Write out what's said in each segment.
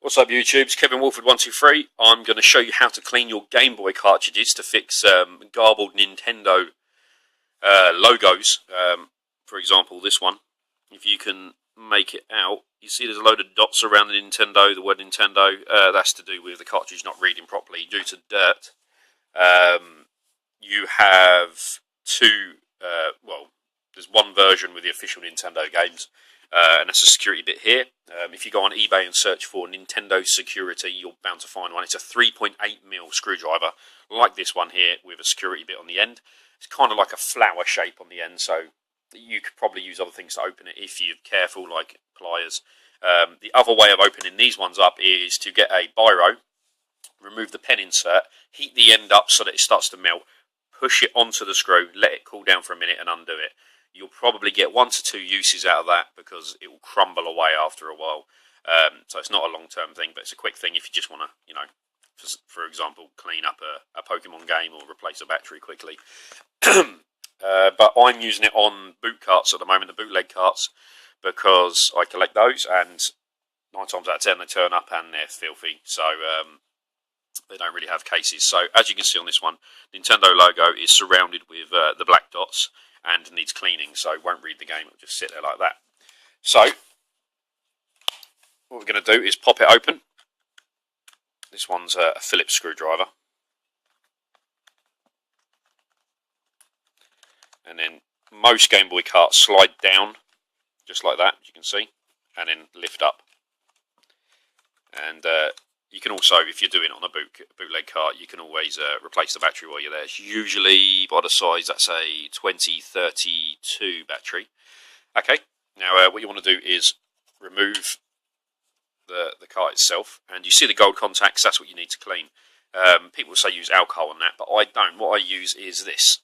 What's up YouTube, it's Kevin Wolford123. I'm going to show you how to clean your Game Boy cartridges to fix garbled Nintendo logos. For example, this one. If you can make it out, you see there's a load of dots around the Nintendo, the word Nintendo. That's to do with the cartridge not reading properly due to dirt. You have there's one version with the official Nintendo games. And that's a security bit here. If you go on eBay and search for Nintendo security, you're bound to find one. It's a 3.8mm screwdriver, like this one here, with a security bit on the end. It's kind of like a flower shape on the end, so you could probably use other things to open it if you're careful, like pliers. The other way of opening these ones up is to get a biro, remove the pen insert, heat the end up so that it starts to melt, push it onto the screw, let it cool down for a minute and undo it. You'll probably get 1 to 2 uses out of that because it will crumble away after a while. So it's not a long-term thing, but it's a quick thing if you just want to, for example, clean up a Pokemon game or replace a battery quickly. But I'm using it on boot carts at the moment, the bootleg carts, because I collect those, and 9 times out of 10 they turn up and they're filthy. So they don't really have cases. So as you can see on this one, Nintendo logo is surrounded with the black dots and needs cleaning, so it won't read the game, it'll just sit there like that. So what we're going to do is pop it open. This one's a Phillips screwdriver, and then most Game Boy carts slide down just like that, as you can see, and then lift up. And you can also, if you're doing it on a bootleg cart, you can always replace the battery while you're there. It's usually, by the size, that's a 2032 battery. Okay, now what you want to do is remove the cart itself, and you see the gold contacts, that's what you need to clean. People say use alcohol on that, but I don't. What I use is this.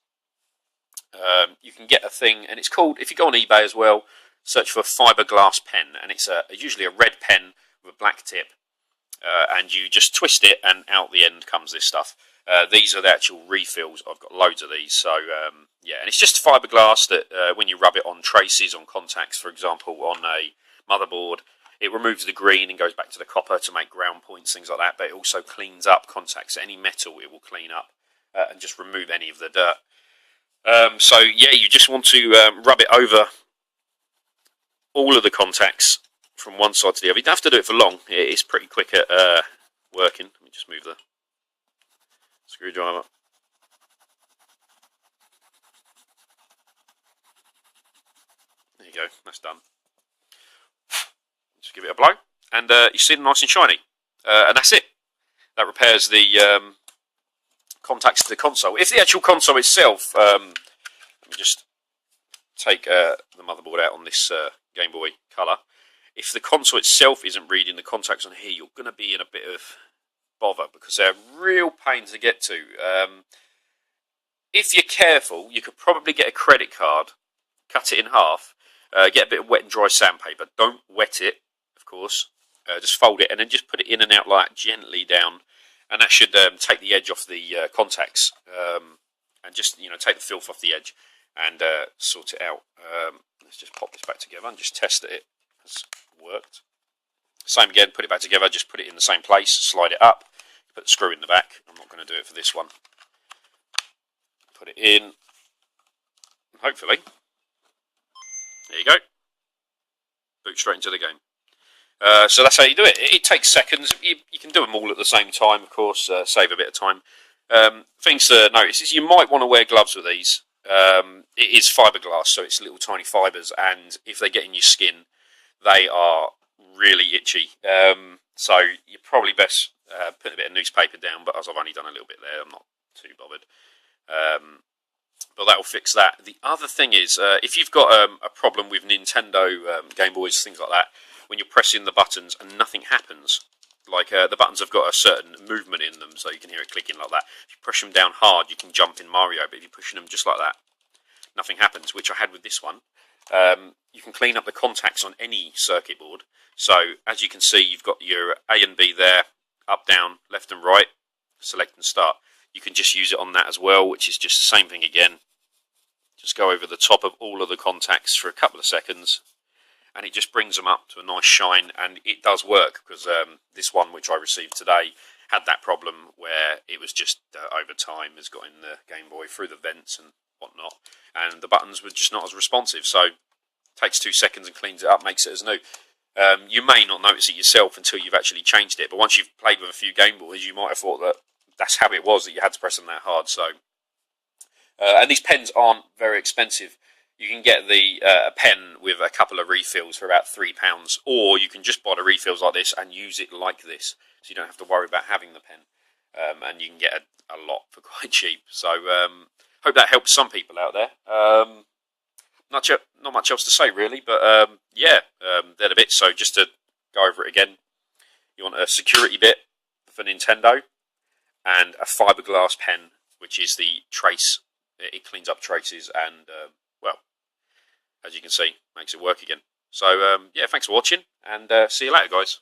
You can get a thing, and it's called, if you go on eBay as well, search for Fibreglass pen, and it's usually a red pen with a black tip. And you just twist it, and out the end comes this stuff. These are the actual refills. I've got loads of these. So yeah, and it's just fiberglass that when you rub it on traces, on contacts, for example, on a motherboard, it removes the green and goes back to the copper to make ground points, things like that. But it also cleans up contacts. Any metal it will clean up and just remove any of the dirt. So yeah, you just want to rub it over all of the contacts from one side to the other. You don't have to do it for long. It's pretty quick at working. Let me just move the screwdriver. There you go, that's done. Just give it a blow, and you see them nice and shiny. And that's it. That repairs the contacts to the console. If the actual console itself, let me just take the motherboard out on this Game Boy Color. If the console itself isn't reading the contacts on here, you're going to be in a bit of bother because they're a real pain to get to. If you're careful, you could probably get a credit card, cut it in half, get a bit of wet and dry sandpaper. Don't wet it, of course. Just fold it and then just put it in and out like gently down, and that should take the edge off the contacts and just take the filth off the edge and sort it out. Let's just pop this back together and just test that it has worked. Same again, put it back together, just put it in the same place, slide it up, put the screw in the back. I'm not going to do it for this one. Put it in, and hopefully, there you go, boot straight into the game. So that's how you do it. It takes seconds. You can do them all at the same time, of course, save a bit of time. Things to notice is you might want to wear gloves with these. It is fiberglass, so it's little tiny fibres, and if they get in your skin, they are really itchy. So you're probably best putting a bit of newspaper down, but as I've only done a little bit there, I'm not too bothered. But that will fix that. The other thing is, if you've got a problem with Nintendo Game Boys, things like that, when you're pressing the buttons and nothing happens, like the buttons have got a certain movement in them, so you can hear it clicking like that. If you push them down hard, you can jump in Mario, but if you're pushing them just like that, nothing happens, which I had with this one. You can clean up the contacts on any circuit board. So as you can see, you've got your A and B there, up, down, left and right, select and start. You can just use it on that as well, which is just the same thing again. Just go over the top of all of the contacts for a couple of seconds, and it just brings them up to a nice shine, and it does work, because this one which I received today had that problem where it was just over time has got in the Game Boy through the vents and whatnot, and the buttons were just not as responsive. So it takes 2 seconds and cleans it up, makes it as new. You may not notice it yourself until you've actually changed it, but once you've played with a few Game Boys, you might have thought that that's how it was, that you had to press them that hard. So, and these pens aren't very expensive. You can get the pen with a couple of refills for about £3, or you can just buy the refills like this and use it like this, so you don't have to worry about having the pen, and you can get a lot for quite cheap. So hope that helps some people out there. Not much else to say really, but yeah, they're the bits. So just to go over it again, you want a security bit for Nintendo, and a Fibreglass pen, which is the trace. It cleans up traces and, well, as you can see, makes it work again. So, yeah, thanks for watching, and see you later, guys.